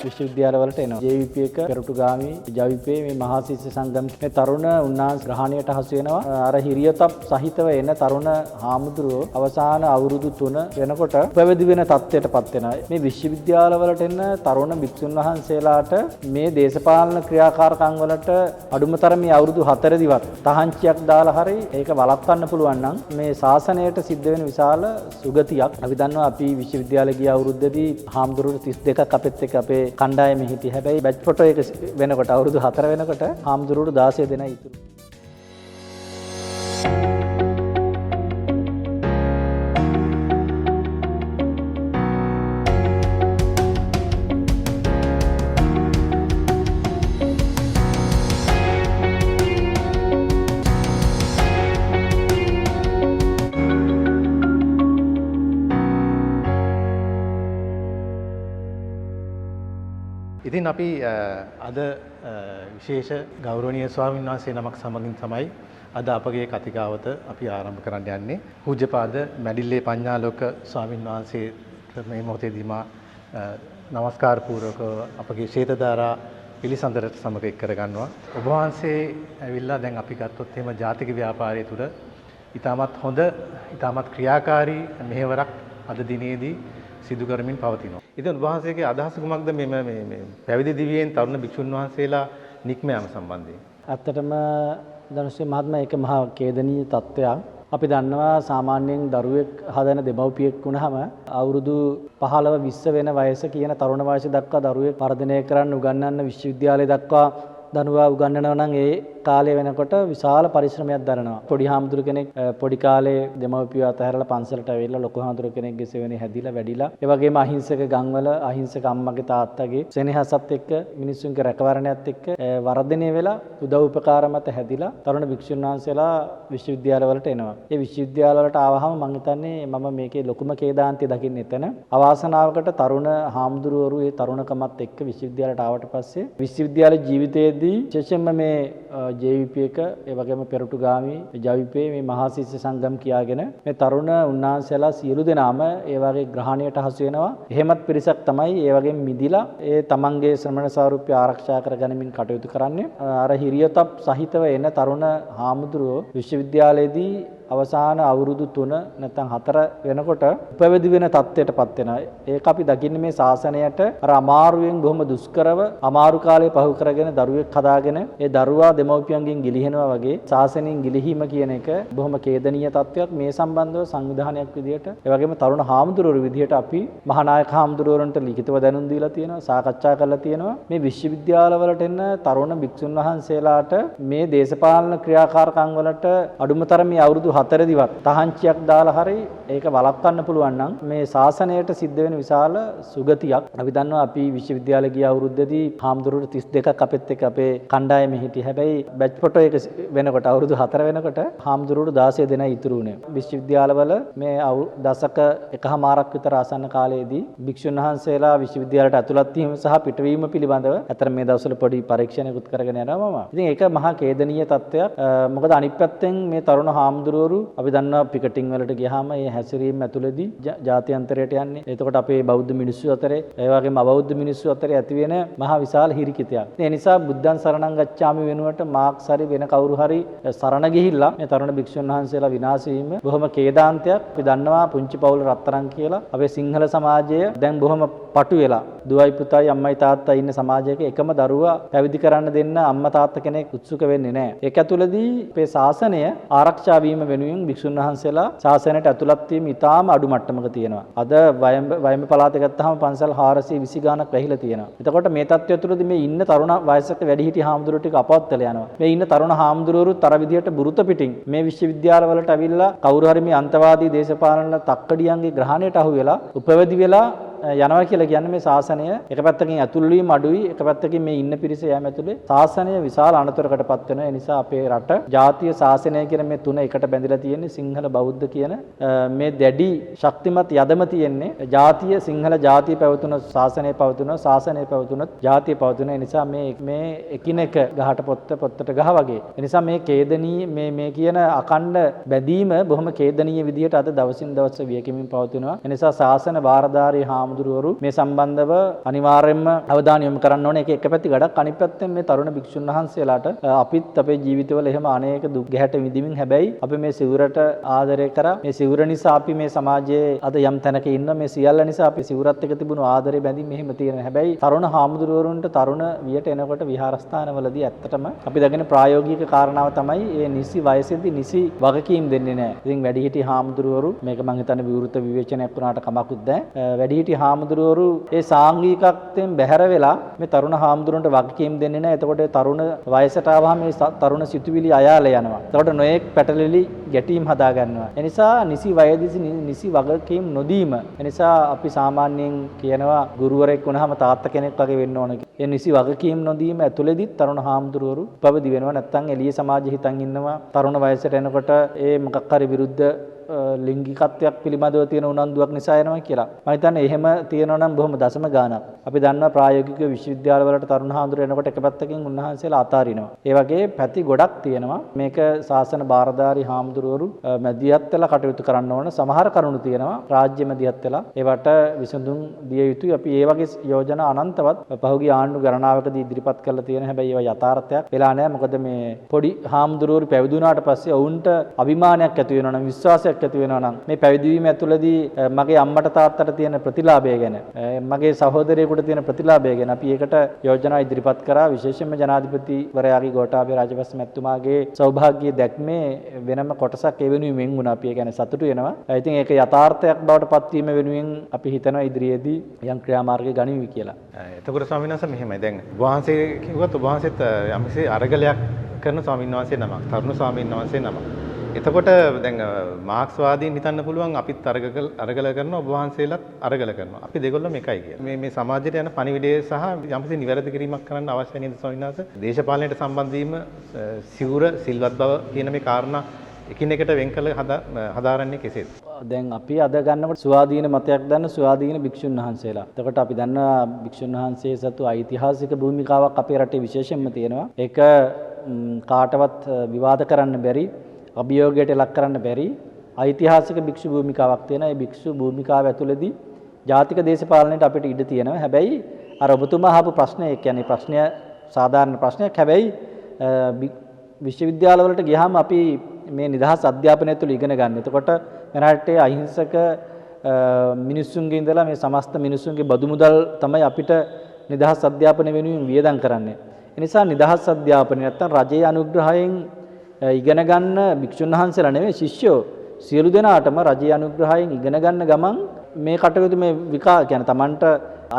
විශ්වවිද්‍යාලවලට එනවා. JVP එක පෙරටුගාමි ජවිපේ මේ මහා ශිෂ්‍ය සංගම මේ තරුණ උන්නාන්ස ග්‍රහණයට හසු වෙනවා. අර හිරියතප් සහිතව එන තරුණ හාමුදුරුවෝ අවසාන අවුරුදු 3 වෙනකොට පැවිදි වෙන තත්ත්වයටපත් වෙනවා. මේ විශ්වවිද්‍යාලවලට එන තරුණ භික්ෂුන් වහන්සේලාට මේ දේශපාලන ක්‍රියාකාරකම් වලට අඩුම තරමේ අවුරුදු 4 දිවත් තහංචියක් දාලා හරි ඒක වළක්වන්න පුළුවන් නම් මේ ශාසනයට සිද්ධ වෙන විශාල සුගතියක්. අපි දන්නවා අපි විශ්වවිද්‍යාලේ ගිය අවුරුද්දේදී හාමුදුරුවෝ 32ක් අපෙත් එක්ක අපේ කණ්ඩායමේ හිටියේ. හැබැයි බැච් ෆොටෝ එක වෙනකොට අවුරුදු 4 වෙනකොට හාමුදුරුවෝ 16 දෙනා ඉතුරු. ඉතින් අපි අද විශේෂ ගෞරවනීය ස්වාමීන් වහන්සේ නමක් සමගින් තමයි අද අපගේ කතිකාවත අපි ආරම්භ කරන්න යන්නේ. පූජ්‍යපාද මැඩිල්ලේ පඤ්ඤාලෝක ස්වාමීන් වහන්සේට මේ මොහොතේදී මා নমස්කාර පූර්වක අපගේ ශේතදාරා පිළිසඳරට සමග එක් කරගන්නවා. ඔබ වහන්සේ ඇවිල්ලා දැන් අපි ගත්තොත් එහෙම ජාතික ව්‍යාපාරය තුළ ඊටමත් හොඳ ඊටමත් ක්‍රියාකාරී මෙහෙවරක් අද දිනේදී සිදු කරමින් පවතිනවා. ඉතින් උන්වහන්සේගේ අදහස කුමක්ද මේ පැවිදි දිවියෙන් තරුණ භික්ෂුන් වහන්සේලා නික්ම යාම සම්බන්ධයෙන්? ඇත්තටම ධනුෂ්‍ය මහත්මයා ඒක මහා ඛේදනීය තත්ත්වයක්. අපි දන්නවා සාමාන්‍යයෙන් දරුවෙක් හදන දෙමව්පියෙක් වුණාම අවුරුදු 15 20 වෙන වයස කියන තරුණ වයස දක්වා දරුවෙක් වර්ධනය කරන්න උගන්වන්න විශ්වවිද්‍යාලය දක්වා දනුවා උගන්වනවා නම් ඒ කාලය වෙනකොට විශාල පරිශ්‍රමයක් දරනවා. පොඩි හාමුදුරු කෙනෙක් පොඩි කාලේ දෙමව්පියෝ අතහැරලා පන්සලට ඇවිල්ලා ලොකු හාමුදුරු කෙනෙක්ගේ සෙවණේ හැදිලා වැඩිලා ඒ වගේම අහිංසක ගම්වල අහිංසක අම්මගේ තාත්තගේ සෙනෙහසත් එක්ක මිනිස්සුන්ගේ රැකවරණයත් එක්ක වර්ධනය වෙලා උදව් උපකාර මත හැදිලා තරුණ භික්ෂුන් වහන්සේලා විශ්වවිද්‍යාලවලට එනවා. ඒ විශ්වවිද්‍යාලවලට ආවහම මම හිතන්නේ මම මේකේ ලොකුම කේදාන්තය දකින්නේ එතන. අවාසනාවකට තරුණ හාමුදුරුවරු ඒ තරුණකමත් එක්ක විශ්වවිද්‍යාලයට ආවට පස්සේ විශ්වවිද්‍යාල ජීවිතයේදී විශේෂයෙන්ම මේ JVP එක ඒ වගේම පෙරටුගාමි ජවිපේ මේ මහා ශිෂ්‍ය සංගම් කියාගෙන මේ තරුණ උන්නාන්සේලා සියලු දෙනාම ඒ වගේ ග්‍රහණයට හසු වෙනවා. එහෙමත් පිරිසක් තමයි ඒ වගේම මිදිලා ඒ තමන්ගේ ශ්‍රමණ සාරුප්‍ය ආරක්ෂා කරගනිමින් කටයුතු කරන්නේ. අර හිරියතප් සහිතව එන තරුණ හාමුදුරුවෝ විශ්වවිද්‍යාලයේදී අවසාන අවුරුදු 3 නැත්නම් 4 වෙනකොට උපවිදි වෙන තත්ත්වයටපත් වෙනවා. ඒක අපි දකින්නේ මේ ශාසනයට අර අමාරුවෙන් බොහොම දුෂ්කරව අමාරු කාලේ පහු කරගෙන දරුවෙක් හදාගෙන ඒ දරුවා දෙමව්පියන්ගෙන් ගිලිහෙනවා වගේ ශාසනයෙන් ගිලිහීම කියන එක බොහොම ඛේදනීය තත්ත්වයක්. මේ සම්බන්ධව සංවිධානයක් විදියට ඒ වගේම තරුණ හාමුදුරුවෝ විදියට අපි මහානායක හාමුදුරුවන්ට ලිඛිතව දැනුම් දීලා තියෙනවා, සාකච්ඡා කරලා තියෙනවා. මේ විශ්වවිද්‍යාලවලට එන තරුණ භික්ෂුන් වහන්සේලාට මේ දේශපාලන ක්‍රියාකාරකම් වලට අඩුම තරමේ අවුරුදු 4 දිවත් තහංචියක් දාලා හරි ඒක වළක්වන්න පුළුවන් නම් මේ ශාසනයට සිද්ධ වෙන විශාල සුගතියක්. අපි දන්නවා අපි විශ්වවිද්‍යාලේ ගිය අවුරුද්දේදී හාමුදුරුවෝ 32ක් අපෙත් එක්ක අපේ කණ්ඩායමේ හිටියේ. හැබැයි බැච් ෆොටෝ එක වෙනකොට අවුරුදු 4 වෙනකොට හාමුදුරුවෝ 16 දෙනා ඉතුරු වුණේ. විශ්වවිද්‍යාලවල මේ දශක එකහමාරක් විතර ආසන්න කාලයේදී භික්ෂුන් වහන්සේලා විශ්වවිද්‍යාලයට ඇතුළත් වීම සහ පිටවීම පිළිබඳව අතර මේ දවස්වල පොඩි පරීක්ෂණයකුත් කරගෙන යනවා මම. ඉතින් ඒක මහා ඛේදනීය තත්ත්වයක්. මොකද අනිත් පැත්තෙන් මේ තරුණ හාමුදුරුවෝ අපි දන්නවා පිකටිං වලට ගියාම මේ හැසිරීම ඇතුළේදී ජාත්‍යන්තරයට යන්නේ. එතකොට අපේ බෞද්ධ මිනිස්සු අතරේ ඒ වගේම අබෞද්ධ මිනිස්සු අතරේ ඇති වෙන මහා විශාල හිරිකිතයක්. ඒ නිසා බුද්ධං සරණං ගච්ඡාමි වෙනුවට මාක්ස් හරි වෙන කවුරු හරි සරණ ගිහිල්ලා මේ තරුණ භික්ෂුන් වහන්සේලා විනාශ වීම බොහොම ඛේදාන්තයක්. අපි දන්නවා පුංචි පවුල රත්තරන් කියලා අපේ සිංහල සමාජය දැන් බොහොම පටු වෙලා දුවයි පුතයි අම්මයි තාත්තයි ඉන්න සමාජයක එකම දරුවා පැවිදි කරන්න දෙන්න අම්මා තාත්තා කෙනෙක් උත්සුක වෙන්නේ නැහැ. ඒක ඇතුළේදී අපේ ශාසනය ආරක්ෂා වීම වෙනුවෙන් භික්ෂුන් වහන්සේලා ශාසනයට ඇතුළත් වීම ඉතාම අඩු මට්ටමක තියෙනවා. අද වයඹ පළාතේ ගත්තාම පන්සල් 420 ගාණක් වැහිලා තියෙනවා. එතකොට මේ තත්ත්වය තුළදී මේ ඉන්න තරුණ වයසක වැඩිහිටි හාමුදුරුවෝ ටික අපවත් වෙලා යනවා. මේ ඉන්න තරුණ හාමුදුරුවෝත් අර විදියට බුරුත පිටින් මේ විශ්වවිද්‍යාලවලට අවිල්ලා කවුරු හරි මේ අන්තවාදී දේශපාලන තක්කඩියන්ගේ ග්‍රහණයට අහු වෙලා උපවැදි වෙලා යනවා කියලා කියන්නේ මේ ශාසනය එක පැත්තකින් ඇතුල් වීම අඩුයි, එක පැත්තකින් මේ ඉන්න පිරිස යෑම ඇතුලේ ශාසනය විශාල අනතුරකටපත් වෙනවා. ඒ නිසා අපේ රට ජාතිය ශාසනය කියන මේ තුන එකට බැඳලා තියෙන්නේ. සිංහල බෞද්ධ කියන මේ දැඩි ශක්තිමත් යදම තියෙන්නේ ජාතිය. සිංහල ජාතිය පැවතුනොත් ශාසනය පවතුනොත්, ශාසනය පැවතුනොත් ජාතිය පවතුන. ඒ නිසා මේ එකිනෙක ගහට පොත්තට ගහ වගේ. ඒ නිසා මේ ඛේදනීය මේ කියන අකණ්ඩ බැඳීම බොහොම ඛේදනීය විදිහට අද දවසින් දවස වියකිමින් පවතිනවා. ඒ නිසා ශාසන භාරධාරී හාමුදුරුවරු මේ සම්බන්ධව අනිවාර්යයෙන්ම අවධානය යොමු කරන්න ඕනේ. ඒක එක පැති ගඩක්. අනිත් පැත්තෙන් මේ තරුණ භික්ෂුන් වහන්සේලාට අපිත් අපේ ජීවිතවල එහෙම අනේක දුක් ගැහැට විඳින්මින් හැබැයි අපි මේ සිවුරට ආදරය කරා. මේ සිවුර නිසා අපි මේ සමාජයේ අද යම් තැනක ඉන්න මේ සියල්ල නිසා අපි සිවුරත් එක්ක තිබුණු ආදරේ බැඳීම් මෙහෙම තියෙනවා. හැබැයි තරුණ හාමුදුරුවරුන්ට තරුණ වියට එනකොට විහාරස්ථානවලදී ඇත්තටම අපි දකින ප්‍රායෝගික කාරණාව තමයි මේ නිසි වයසේදී නිසි වගකීම් දෙන්නේ නැහැ. ඉතින් වැඩිහිටි හාමුදුරුවරු මේක මම හිතන්නේ විවෘත විවේචනයක් වුණාට කමකුත් නැහැ. වැඩිහිටි හාමුදුරුවරු ඒ සාංගිකත්වයෙන් බැහැර වෙලා මේ තරුණ හාමුදුරුවන්ට වගකීම් දෙන්නේ නැහැ. එතකොට තරුණ වයසට ආවම මේ තරුණ සිතුවිලි අයාල යනවා. එතකොට නොයෙක් පැටලිලි ගැටීම් හදා ගන්නවා. ඒ නිසා නිසි වයදී නිසි වගකීම් නොදීම. ඒ නිසා අපි සාමාන්‍යයෙන් කියනවා ගුරුවරයෙක් වුණාම තාත්තා කෙනෙක් වගේ වෙන්න ඕන කියලා. ඒ නිසි වගකීම් නොදීම ඇතුළේදී තරුණ හාමුදුරුවරු උපවදි වෙනවා. නැත්නම් එළිය සමාජෙ හිතන් ඉන්නවා. තරුණ වයසට එනකොට ඒ මොකක් හරි විරුද්ධ ලිංගිකත්වයක් පිළිබඳව තියෙන උනන්දුවක් නිසා එනවා කියලා. මම හිතන්නේ එහෙම තියෙනවා නම් බොහොම දශම ගාණක්. අපි දන්නවා ප්‍රායෝගික විශ්වවිද්‍යාලවලට තරුණ හාමුදුරුවෝ එනකොට එක පැත්තකින් උන්වහන්සේලා අතාරිනවා. ඒ වගේ පැති ගොඩක් තියෙනවා. මේක ශාසන භාරධාරී හාමුදුරුවරු මැදිහත් වෙලා කටයුතු කරන්න ඕන. සමහර කරුණු තියෙනවා රාජ්‍ය මැදිහත් වෙලා ඒවට විසඳුම් දිය යුතුයි. අපි ඒ වගේ යෝජනා අනන්තවත් පහුගිය ආණ්ඩු ගණනාවකදී ඉදිරිපත් කරලා තියෙන හැබැයි ඒවා යථාර්ථයක් වෙලා නැහැ. මොකද මේ පොඩි හාමුදුරුවරු පැවිදුණාට පස්සේ ඔවුන්ට අභිමානයක් ඇති වෙනවා නම් විශ්වාසයක් ඇති වෙනවා නම් මේ පැවිදි වීම ඇතුළතදී මගේ අම්මට තාත්තට තියෙන ප්‍රතිලාභය ගැන මගේ සහෝදරයෙකුට තියෙන ප්‍රතිලාභය ගැන අපි ඒකට යෝජනා ඉදිරිපත් කරා. විශේෂයෙන්ම ජනාධිපතිවරයාගේ ගෝඨාභය රාජපක්ෂ මැතිතුමාගේ සෞභාග්‍ය දැක්මේ වෙනම කොටසක් ඒ වෙනුවෙන් වෙන් වුණා. අපි ඒ කියන්නේ සතුටු වෙනවා. ඉතින් ඒක යථාර්ථයක් බවට පත්වීම වෙනුවෙන් අපි හිතනවා ඉදිරියේදී යම් ක්‍රියාමාර්ග ගනිමි කියලා. එතකොට ස්වාමීන් වහන්සේ මෙහෙමයි. දැන් වහන්සේ කිව්වත් ඔබ වහන්සේත් යම්කිසි අරගලයක් කරන ස්වාමීන් වහන්සේ නමක්, තරුණ ස්වාමීන් වහන්සේ නමක්. එතකොට දැන් මාක්ස්වාදීන් හිතන්න පුළුවන් අපිත් අරගල කරනවා ඔබ වහන්සේලාත් අරගල කරනවා. අපි දෙගොල්ලම එකයි කියලා. මේ සමාජයට යන පණිවිඩය සහ යම්කිසි නිවැරදි කිරීමක් කරන්න අවශ්‍ය නේද ස්වාමීන් වහන්සේ? දේශපාලනයට සම්බන්ධ වීම, සිවුර, සිල්වත් බව කියන මේ කාරණා එකිනෙකට වෙන් කළ හදාරන්නේ කෙසේද? දැන් අපි අද ගන්නකොට ස්වාධීන මතයක් දන්න ස්වාධීන භික්ෂුන් වහන්සේලා. එතකොට අපි දන්නවා භික්ෂුන් වහන්සේ සතු ඓතිහාසික භූමිකාවක් අපේ රටේ විශේෂයෙන්ම තියෙනවා. ඒක කාටවත් විවාද කරන්න බැරි, අභියෝගයට ලක් කරන්න බැරි ඓතිහාසික භික්ෂු භූමිකාවක් තියෙනවා. ඒ භික්ෂු භූමිකාව ඇතුළේදී ජාතික දේශපාලනයට අපිට ඉඩ තියෙනවා. හැබැයි අර ඔබතුමා අහපු ප්‍රශ්නේ, ඒ කියන්නේ ප්‍රශ්නය සාධාරණ ප්‍රශ්නයක්. හැබැයි විශ්වවිද්‍යාලවලට ගියාම අපි මේ නිදහස් අධ්‍යාපනය තුළ ඉගෙන ගන්න. එතකොට මෙරටේ අහිංසක මිනිස්සුන්ගේ ඉඳලා මේ සමස්ත මිනිස්සුන්ගේ බදු මුදල් තමයි අපිට නිදහස් අධ්‍යාපනය වෙනුවෙන් වියදම් කරන්නේ. ඒ නිසා නිදහස් අධ්‍යාපනය නැත්තම් රජයේ අනුග්‍රහයෙන් ඉගෙන ගන්න භික්ෂුන් වහන්සේලා නෙවෙයි ශිෂ්‍යෝ සියලු දෙනාටම රජයේ අනුග්‍රහයෙන් ඉගෙන ගන්න ගමන් මේ කටයුතු මේ කියන්නේ Tamanට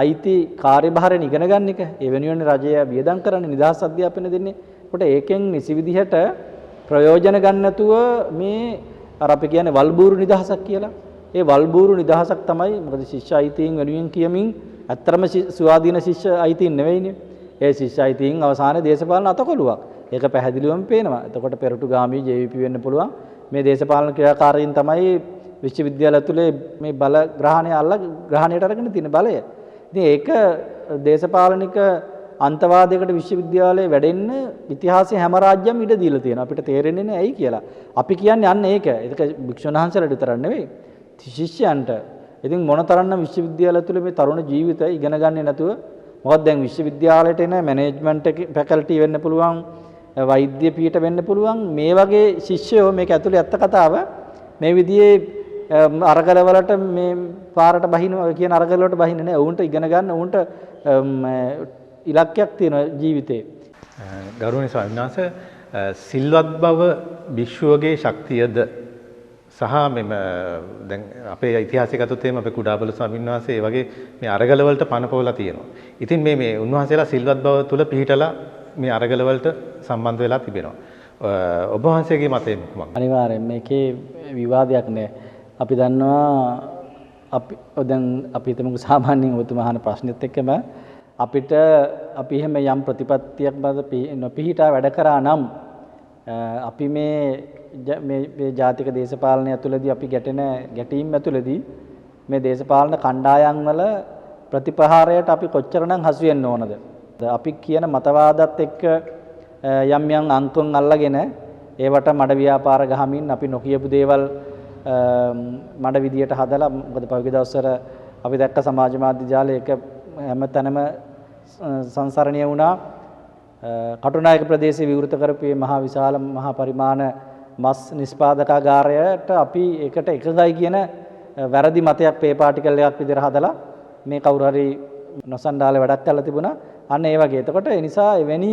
අයිති කාර්යභාරයෙන් ඉගෙන ගන්න එක. ඒ වෙනුවෙන් රජය වියදම් කරන්නේ නිදහස් අධ්‍යාපනය දෙන්නේ. කොට ඒකෙන් නිසි විදිහට ප්‍රයෝජන ගන්න නැතුව මේ අර අපි කියන්නේ වල්බూరు නිදහසක් කියලා. ඒ වල්බూరు නිදහසක් තමයි මොකද ශිෂ්‍ය අයිතීන් වෙනුවෙන් කියමින් ඇත්තරම ස්වාධීන ශිෂ්‍ය අයිතීන් නෙවෙයිනේ. ඒ ශිෂ්‍ය අයිතීන් අවසානයේ දේශපාලන අතකොලුවක්. ඒක පැහැදිලිවම පේනවා. එතකොට පෙරටුගාමී JVP වෙන්න පුළුවන්. මේ දේශපාලන ක්‍රියාකාරීන් තමයි විශ්වවිද්‍යාල ඇතුලේ මේ බල ග්‍රහණයට අරගෙන තියෙන බලය. ඉතින් ඒක දේශපාලනික අන්තවාදයකට විශ්වවිද්‍යාලයේ වැඩෙන්න ඉතිහාසයේ හැම රාජ්‍යයක්ම ඉඩ දීලා තියෙනවා. අපිට තේරෙන්නේ නැහැ ඇයි කියලා. අපි කියන්නේ අන්න ඒක. ඒක භික්ෂුන් වහන්සේලාට විතරක් නෙවෙයි. ශිෂ්‍යයන්ට. ඉතින් මොනතරම්නම් විශ්වවිද්‍යාල ඇතුලේ මේ තරුණ ජීවිතය ඉගෙන ගන්නේ නැතුව මොකද දැන් විශ්වවිද්‍යාලයට එන මැනේජ්මන්ට් ෆැකල්ටි වෙන්න පුළුවන්, වෛද්‍ය පීඨ වෙන්න පුළුවන්. මේ වගේ ශිෂ්‍යයෝ මේක ඇතුලේ ඇත්ත කතාව මේ විදිහේ අරගලවලට මේ පාරට බහිනවා කියන අරගලවලට බහින්නේ නැහැ. උන්ට ඉගෙන ගන්න උන්ට ඉලක්කයක් තියෙනවා ජීවිතේ. ගෞරවනීය ස්වාමීන් වහන්සේ සිල්වත් බව භික්ෂුවගේ ශක්තියද සහ මෙම දැන් අපේ ඉතිහාසය ගත්තොත් එහෙම අපේ කුඩාබල ස්වාමීන් වහන්සේ ඒ වගේ මේ අරගල වලට පනපවලා තියෙනවා. ඉතින් මේ උන්වහන්සේලා සිල්වත් බව තුල පිහිටලා මේ අරගල වලට සම්බන්ධ වෙලා තිබෙනවා. ඔබ වහන්සේගේ මතය මොකක්ද? අනිවාර්යෙන් මේකේ විවාදයක් නෑ. අපි දන්නවා අපි හිතමුකෝ සාමාන්‍යයෙන් ඔබතුමා අහන ප්‍රශ්නෙත් එක්කම අපිට අපි එහෙම යම් ප්‍රතිපත්තියක් බඳ නොපිහිටා වැඩ කරා නම් අපි මේ ජාතික දේශපාලනය ඇතුළේදී අපි ගැටීම් ඇතුළේදී මේ දේශපාලන කණ්ඩායම් වල ප්‍රතිපහාරයට අපි කොච්චරනම් හසු වෙන්න ඕනද? අපි කියන මතවාදත් එක්ක යම් අංකුන් අල්ලගෙන ඒවට මඩ ව්‍යාපාර ගහමින් අපි නොකියපු දේවල් මඩ විදියට හදලා මොකද පහුගිය දවස්වල අපි දැක්ක සමාජ මාධ්‍ය ජාලය එක හැම තැනම සංසරණීය වුණා. කටුනායක ප්‍රදේශයේ විවෘත කරපු මහා විශාල මහා පරිමාණ මස් නිෂ්පාදකාගාරයට අපි ඒකට එකගයි කියන වැරදි මතයක් පේපර් ආටිකල් එකක් විදිහට හදලා මේ කවුරු හරි නොසන්ඩාලේ වැඩක් කරලා තිබුණා. අන්න ඒ වගේ. එතකොට ඒ නිසා එවැනි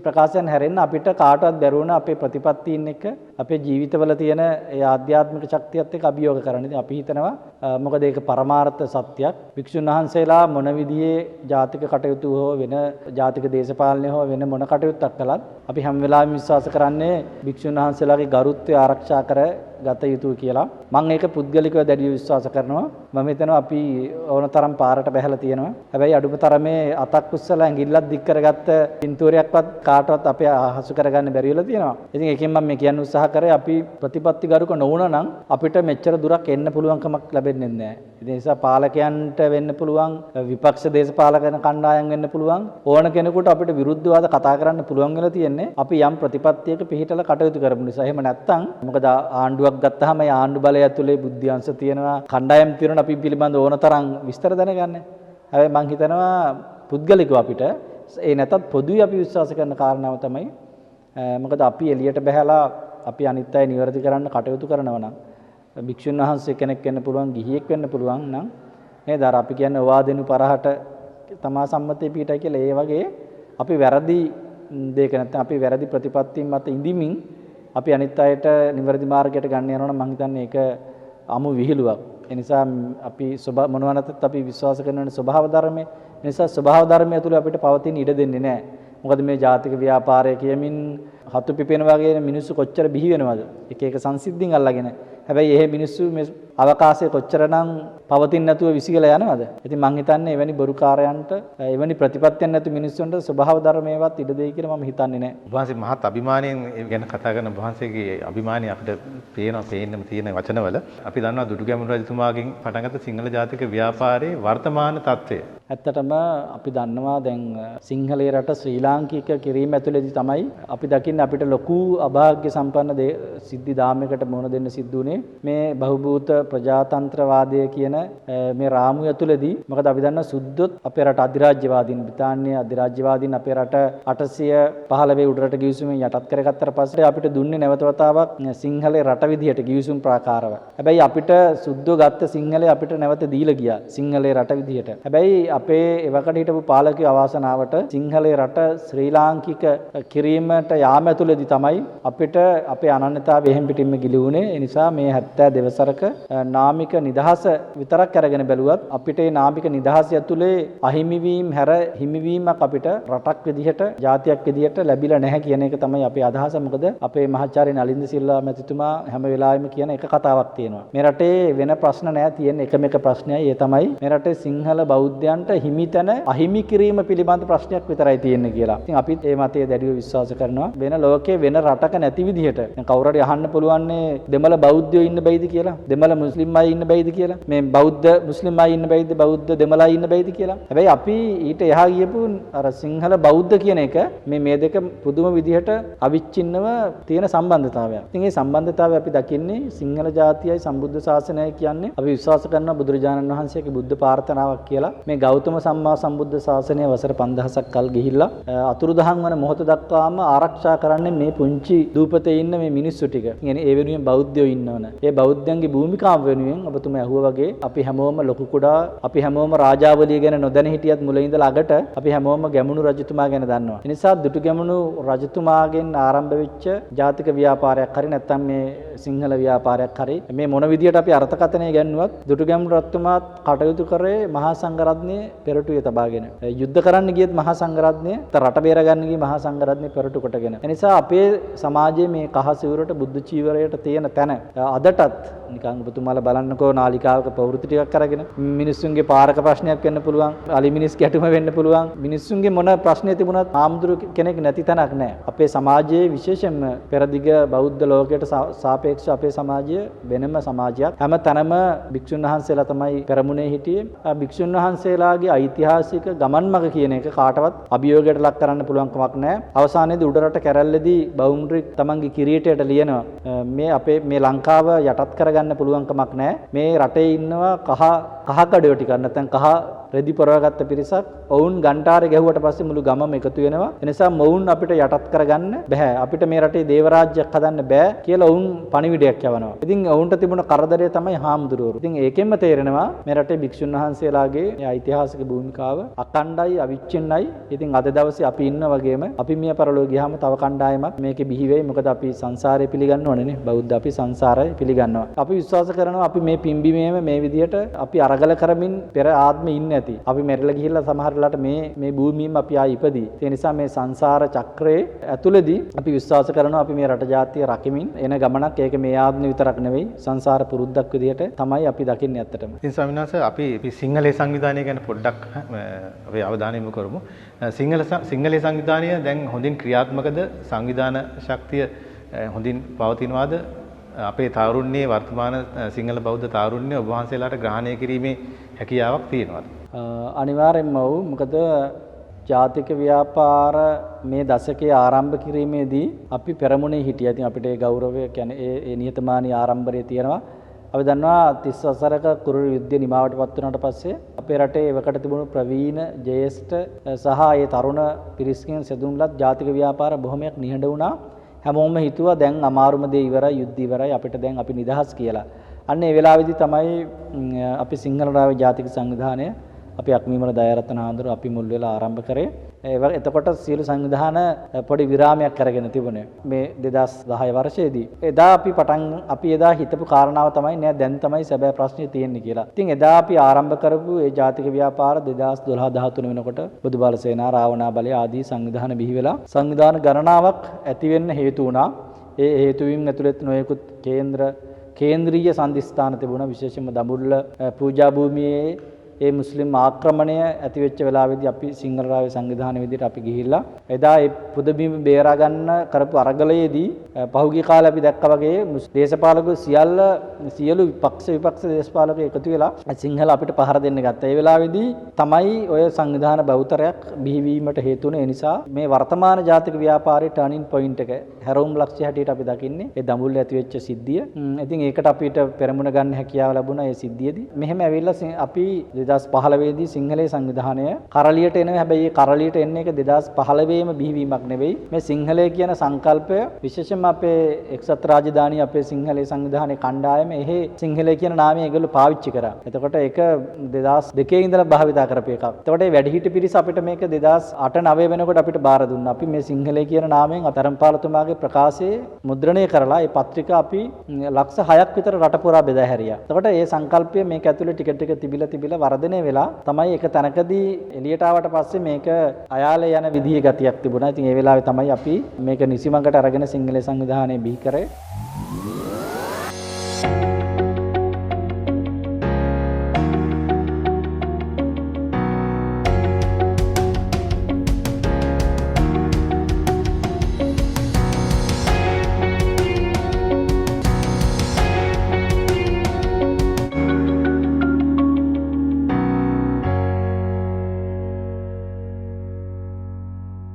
ප්‍රකාශයන් හැරෙන්න අපිට කාටවත් බැරුණ අපේ ප්‍රතිපත්තීන් එක්ක අපේ ජීවිතවල තියෙන ඒ ආධ්‍යාත්මික ශක්තියත් එක්ක අභියෝග කරන්න. ඉතින් අපි හිතනවා මොකද ඒක පරමාර්ථ සත්‍යයක්. භික්ෂුන් වහන්සේලා මොන විදිහේ ජාතික කටයුතු හෝ වෙන ජාතික දේශපාලනය හෝ වෙන මොන කටයුත්තක් කළත් අපි හැම වෙලාවෙම විශ්වාස කරන්නේ භික්ෂුන් වහන්සේලාගේ ගරුත්වය ආරක්ෂා කර ගත යුතුයි කියලා. මම ඒක පුද්ගලිකව දැඩිව විශ්වාස කරනවා. මම හිතනවා අපි ඕනතරම් පාරට බැහැලා තියෙනවා. හැබැයි අඩුම තරමේ අතක් උස්සලා ඇඟිල්ලක් දික් කරගත්ත පින්තූරයක්වත් කාටවත් අපේ හසු කරගන්න බැරි වෙලා තියෙනවා. ඉතින් ඒකෙන් මම මේ කියන්න උත්සාහ කරේ අපි ප්‍රතිපත්ති ගරුක නොවුණා නම් අපිට මෙච්චර දුරක් එන්න පුළුවන්කමක් ලැබෙන්නේ නැහැ. ඉතින් ඒ නිසා පාලකයන්ට වෙන්න පුළුවන්, විපක්ෂ දේශපාලකයන් කණ්ඩායම් වෙන්න පුළුවන්, ඕන කෙනෙකුට අපිට විරුද්ධවාද කතා කරන්න පුළුවන් වෙලා තියෙන්නේ අපි යම් ප්‍රතිපත්තියක පිළිහිටලා කටයුතු කරපු නිසා. එහෙම නැත්නම් මොකද ආණ්ඩුවක් ගත්තාම ඒ ආණ්ඩු බලය ඇතුලේ බුද්ධිංශ තියෙනවා, කණ්ඩායම් තියෙනවා, අපි පිළිබඳ ඕන තරම් විස්තර දැනගන්න. හැබැයි මම හිතනවා පුද්ගලිකව අපිට ඒ නැතත් පොදුයි අපි විශ්වාස කරන කාරණාව තමයි මොකද අපි එළියට බහැලා අපි අනිත් අය නිවැරදි කරන්න කටයුතු කරනවා නම් භික්ෂුන් වහන්සේ කෙනෙක් වෙන්න පුළුවන්, ගිහියෙක් වෙන්න පුළුවන් නම් නේද? අර අපි කියන්නේ ඔවා දෙනු පරහට තමා සම්මතයේ පිටයි කියලා. ඒ වගේ අපි වැරදි දෙයක නැත්නම් අපි වැරදි ප්‍රතිපත්තීන් මත ඉඳිමින් අපි අනිත් අයට නිවැරදි මාර්ගයට ගන්න යනවා නම් මම හිතන්නේ ඒක අමු විහිළුවක්. ඒ නිසා අපි මොනවා නැතත් අපි විශ්වාස කරන ස්වභාව ධර්මයේ නිසා ස්වභාව ධර්මය තුළ අපිට පවතින ඉඩ දෙන්නේ නැහැ. මොකද මේ ජාතික ව්‍යාපාරය කියමින් හතු පිපෙන වගේ මිනිස්සු කොච්චර බිහි වෙනවද? එක එක සංසිද්ධීන් අල්ලගෙන. හැබැයි එහෙ මිනිස්සු මේ අවකාශයේ කොච්චරනම් පවතින්න නැතුව විසිකලා යනවද? ඉතින් මං හිතන්නේ එවැනි බොරුකාරයන්ට එවැනි ප්‍රතිපත්තියක් නැති මිනිස්සුන්ට ස්වභාව ධර්මයේවත් ඉඩ දෙයි කියලා මම හිතන්නේ නැහැ. වහන්සේ මහත් අභිමාණයෙන් ඒ ගැන කතා කරන වහන්සේගේ අභිමානය අපිට පේන්නම තියෙන වචනවල අපි දන්නවා දුටුගැමුණු රජතුමාගෙන් පටන් ගත්ත සිංහල ජාතික ව්‍යාපාරයේ වර්තමාන තත්ත්වය. ඇත්තටම අපි දන්නවා දැන් සිංහලයේ රට ශ්‍රී ලාංකික කිරීම ඇතුළේදී තමයි අපි දකින්නේ අපිට ලොකු අභාග්‍ය සම්පන්න සිද්ධි දාමයකට මුහුණ දෙන්න සිද්ධ වුණේ මේ බහුභූත ප්‍රජාතන්ත්‍රවාදය කියන මේ රාමුව ඇතුළේදී. මොකද අපි දන්නවා සුද්ධොත් අපේ රට අධිරාජ්‍යවාදීන්, බ්‍රිතාන්‍ය අධිරාජ්‍යවාදීන් අපේ රට 815 උඩරට ගිවිසුමෙන් යටත් කරගත්තට පස්සේ අපිට දුන්නේ නැවත වතාවක් සිංහලේ රට විදිහට ගිවිසුම් ප්‍රාකාරව. හැබැයි අපිට සුද්ධෝ ගත්ත සිංහලේ අපිට නැවත දීලා ගියා සිංහලේ රට විදිහට. හැබැයි අපේ එවකට හිටපු පාලකයෝ අවාසනාවට සිංහලේ රට ශ්‍රී ලාංකික කිරීමට යාම ඇතුළේදී තමයි අපිට අපේ අනන්‍යතාවය එහෙම් පිටින්ම ගිලුණේ. ඒ නිසා මේ 70 දවසරක නාමික නිදහස විතරක් අරගෙන බැලුවත් අපිට මේ නාමික නිදහස ඇතුලේ අහිමිවීම හැර හිමිවීමක් අපිට රටක් විදිහට, ජාතියක් විදිහට ලැබිලා නැහැ කියන එක තමයි අපේ අදහස. මොකද අපේ මහාචාර්ය නලින්ද සිල්වා මැතිතුමා හැම වෙලාවෙම කියන එක කතාවක් තියෙනවා. මේ රටේ වෙන ප්‍රශ්න නැහැ, තියෙන එකම එක ප්‍රශ්නයයි. ඒ තමයි මේ රටේ සිංහල බෞද්ධයන්ට හිමිතන අහිමි කිරීම පිළිබඳ ප්‍රශ්නයක් විතරයි තියෙන්නේ කියලා. ඉතින් අපිත් මේ මතය දැඩිව විශ්වාස කරනවා. වෙන ලෝකේ වෙන රටක නැති විදිහට. දැන් කවුරු හරි අහන්න පුළුවන්නේ දෙමළ බෞද්ධයෝ ඉන්න බැයිද කියලා? දෙමළ මුස්ලිම් අය ඉන්න බැයිද කියලා? මේ බෞද්ධ මුස්ලිම් අය ඉන්න බැයිද? බෞද්ධ දෙමළ අය ඉන්න බැයිද කියලා? හැබැයි අපි ඊට එහා ගියපු අර සිංහල බෞද්ධ කියන එක මේ දෙක පුදුම විදිහට අවිච්ඡින්නව තියෙන සම්බන්ධතාවයක්. ඉතින් මේ සම්බන්ධතාවය අපි දකින්නේ සිංහල ජාතියයි සම්බුද්ධ ශාසනයයි කියන්නේ අපි විශ්වාස කරනවා බුදුරජාණන් වහන්සේගේ බුද්ධ ප්‍රාර්ථනාවක් කියලා. මේ ගෞතම සම්මා සම්බුද්ධ ශාසනය වසර 5000ක් කල් ගිහිල්ලා අතුරුදහන් වන මොහොත දක්වාම ආරක්ෂා කරන්නේ මේ පුංචි දූපතේ ඉන්න මේ මිනිස්සු ටික. කියන්නේ ඒ වෙනුවෙන් බෞද්ධයෝ ඉන්නවන. ඒ බෞද්ධයන්ගේ භූමිකාව වෙනුවෙන් ඔබතුමා අහුවා වගේ අපි හැමෝම ලොකු කුඩා, අපි හැමෝම රාජාවලිය ගැන නොදැන හිටියත් මුලින් ඉඳලා අගට අපි හැමෝම ගැමුණු රජතුමා ගැන දන්නවා. ඒ නිසා දුටුගැමුණු රජතුමාගෙන් ආරම්භ වෙච්ච ජාතික ව්‍යාපාරයක් හරි නැත්නම් මේ සිංහල ව්‍යාපාරයක් හරි මේ මොන විදියට අපි අර්ථකථනය ගන්නුවත් දුටුගැමුණු රජතුමාත් කටයුතු කරේ මහා සංඝරත්නයේ පෙරටුවේ තබාගෙන. යුද්ධ කරන්න ගියත් මහා සංඝරත්නය, රට බේර ගන්න ගිය මහා සංඝරත්නයේ පෙරටු කොටගෙන. ඒ නිසා අපේ සමාජයේ මේ කහ සිවුරට බුද්ධ චීවරයට තියෙන තැන අදටත් නිකන් ඔබතුමාලා බලන්නකෝ නාලිකාවක ප්‍රවෘත්ති ටිකක් අරගෙන මිනිස්සුන්ගේ පාරක ප්‍රශ්නයක් වෙන්න පුළුවන්, අලි මිනිස් ගැටුම වෙන්න පුළුවන්. මිනිස්සුන්ගේ මොන ප්‍රශ්නේ තිබුණත් ආම්දුරු කෙනෙක් නැති තැනක් නැහැ. අපේ සමාජයේ විශේෂයෙන්ම පෙරදිග බෞද්ධ ලෝකයට සාපේක්ෂව අපේ සමාජය වෙනම සමාජයක්. හැම තැනම භික්ෂුන් වහන්සේලා තමයි පෙරමුණේ හිටියේ. භික්ෂුන් වහන්සේලාගේ ඓතිහාසික ගමන් මඟ කියන එක කාටවත් අභියෝගයට ලක් කරන්න පුළුවන් කමක් නැහැ. අවසානයේදී උඩරට කැරැල්ලේදී බවුන්ඩරි තමන්ගේ කිරීටයට ලියනවා මේ අපේ මේ ලංකාව යටත් කරගන්න පුළුවන් කමක් නැහැ. මේ රටේ ඉන්නවා කහ කඩයෝ ටිකක් නැත්නම් කහ රෙදි පොරවගත්ත පිරිසක් ඔවුන් ගන්ටාරේ ගැහුවට පස්සේ මුළු ගමම එකතු වෙනවා. ඒ නිසා මොවුන් අපිට යටත් කරගන්න බෑ. අපිට මේ රටේ දේව රාජ්‍යයක් හදන්න බෑ කියලා ඔවුන් පණිවිඩයක් යවනවා. ඉතින් ඔවුන්ට තිබුණ කරදරය තමයි හාමුදුරුවෝ. ඉතින් ඒකෙන්ම තේරෙනවා මේ රටේ භික්ෂුන් වහන්සේලාගේ ඓතිහාසික භූමිකාව අකණ්ඩයි අවිච්ඡින්නයි. ඉතින් අද දවසේ අපි ඉන්න වගේම අපි මිය පරලෝ ගියාම තව කණ්ඩායමක් මේකේ බිහි වෙයි. මොකද අපි සංසාරය පිළිගන්න ඕනේනේ. බෞද්ධ අපි සංසාරය පිළිගන්නවා. අපි විශ්වාස කරනවා අපි මේ පිම්බීමේම මේ විදියට අපි අරගල කරමින් පෙර ආත්මෙ ඉන්නේ නැති. අපි මෙරළ ගිහිල්ලා සමහර වෙලාවට මේ භූමියේම අපි ආයි ඉපදී. ඒ නිසා මේ සංසාර චක්‍රයේ ඇතුළේදී අපි විශ්වාස කරනවා අපි මේ රට ජාතිය රකිමින් එන ගමනක්. ඒක මේ ආත්මෙ විතරක් නෙවෙයි සංසාර පුරුද්දක් විදියට තමයි අපි දකින්නේ ඇත්තටම. ඉතින් ස්වාමීන් වහන්සේ අපි සිංහලයේ සංවිධානය ගැන පොඩ්ඩක් අපි අවධානය යොමු කරමු. සිංහලයේ සංවිධානය දැන් හොඳින් ක්‍රියාත්මකද? සංවිධාන ශක්තිය හොඳින් පවතිනවාද? අපේ තාරුණ්‍යයේ වර්තමාන සිංහල බෞද්ධ තාරුණ්‍ය ඔබ වහන්සේලාට ග්‍රහණය කිරීමේ හැකියාවක් තියෙනවද? අනිවාර්යෙන්ම වූ මොකද ජාතික ව්‍යාපාර මේ දශකයේ ආරම්භ කිරීමේදී අපි පෙරමුණේ හිටියා. ඉතින් අපිට ඒ ගෞරවය කියන්නේ ඒ නිහතමානී ආරම්භය තියෙනවා. අපි දන්නවා 30 වසරක කුරුළු යුද්ධය නිමාවටපත් වුණාට පස්සේ අපේ රටේ එවකට තිබුණු ප්‍රවීණ ජ්‍යෙෂ්ඨ සහ ඒ තරුණ පිරිස්කින් සෙදුම්ලත් ජාතික ව්‍යාපාර බොහොමයක් නිහඬ වුණා. හැමෝම හිතුවා දැන් අමාරුම දේ ඉවරයි, යුද්ධ ඉවරයි, අපිට දැන් අපි නිදහස් කියලා. අන්න ඒ වෙලාවේදී තමයි අපි සිංහල රාව්‍ය ජාතික සංවිධානය අපි අක්මීමල දයාරත්න හාමුදුරුවෝ අපි මුල් වෙලා ආරම්භ කරේ. එතකොට සියලු සංවිධාන පොඩි විරාමයක් අරගෙන තිබුණේ මේ 2010 වර්ෂයේදී. අපි එදා හිතපු කාරණාව තමයි නෑ දැන් තමයි සැබෑ ප්‍රශ්නේ තියෙන්නේ කියලා. ඉතින් එදා අපි ආරම්භ කරපු ඒ ජාතික ව්‍යාපාර 2012 13 වෙනකොට බුදුබල සේනා රාවණා බලය ආදී සංවිධාන බිහි වෙලා සංවිධාන ගණනාවක් ඇති වෙන්න හේතු වුණා. ඒ හේතු වීම ඇතුළත් නොයෙකුත් කේන්ද්‍රීය සන්ධිස්ථාන තිබුණා. විශේෂයෙන්ම දඹුල්ල පූජා භූමියේ ඒ මුස්ලිම් ආක්‍රමණය ඇති වෙච්ච වෙලාවේදී අපි සිංහල රාව්‍ය සංවිධානය විදිහට අපි ගිහිල්ලා එදා ඒ පුදබිම බේරා ගන්න කරපු අරගලයේදී පහුගිය කාලේ අපි දැක්කා වගේ දේශපාලකයෝ සියලු විපක්ෂ දේශපාලකයෝ එකතු වෙලා සිංහල අපිට පහර දෙන්න ගත්තා. ඒ වෙලාවේදී තමයි ඔය සංවිධාන බහුතරයක් බිහිවීමට හේතු වුනේ. ඒ නිසා මේ වර්තමාන ජාතික ව්‍යාපාරයේ ටර්නින් පොයින්ට් එක හැරවුම් ලක්ෂ්‍ය හැටියට අපි දකින්නේ ඒ දඹුල්ල ඇති වෙච්ච සිද්ධිය. ඉතින් ඒකට අපිට පෙරමුණ ගන්න හැකියාව ලැබුණා ඒ සිද්ධියේදී. මෙහෙම ඇවිල්ලා අපි 2015 දී සිංහලයේ සංවිධානය කරලියට එනවා. හැබැයි මේ කරලියට එන්නේ ඒක 2015ේම බිහිවීමක් නෙවෙයි. මේ සිංහලය කියන සංකල්පය විශේෂයෙන්ම අපේ එක්සත් රාජධානිය අපේ සිංහලයේ සංවිධානයේ කණ්ඩායම එහෙ සිංහලය කියන නාමය ඒගොල්ලෝ පාවිච්චි කරා. එතකොට ඒක 2002 ඉඳලා භාවිතා කරපු එකක්. එතකොට මේ වැඩිහිටි පිරිස අපිට මේක 2008 9 වෙනකොට අපිට බාර දුන්නා. අපි මේ සිංහලය කියන නාමයෙන් අතරම්පාලතුමාගේ ප්‍රකාශයේ මුද්‍රණය කරලා ඒ පත්‍රිකා අපි ලක්ෂ 6ක් විතර රට පුරා බෙදා හැරියා. එතකොට මේ සංකල්පය මේක ඇතුලේ ටික ටික තිබිලා වර්ධනය වෙලා තමයි එක තැනකදී එළියට ආවට පස්සේ මේක අයාලේ යන විදිහේ ගතියක් තිබුණා. ඉතින් ඒ වෙලාවේ තමයි අපි මේක නිසිමඟට අරගෙන සිංහල සංවිධානය බිහි කරේ.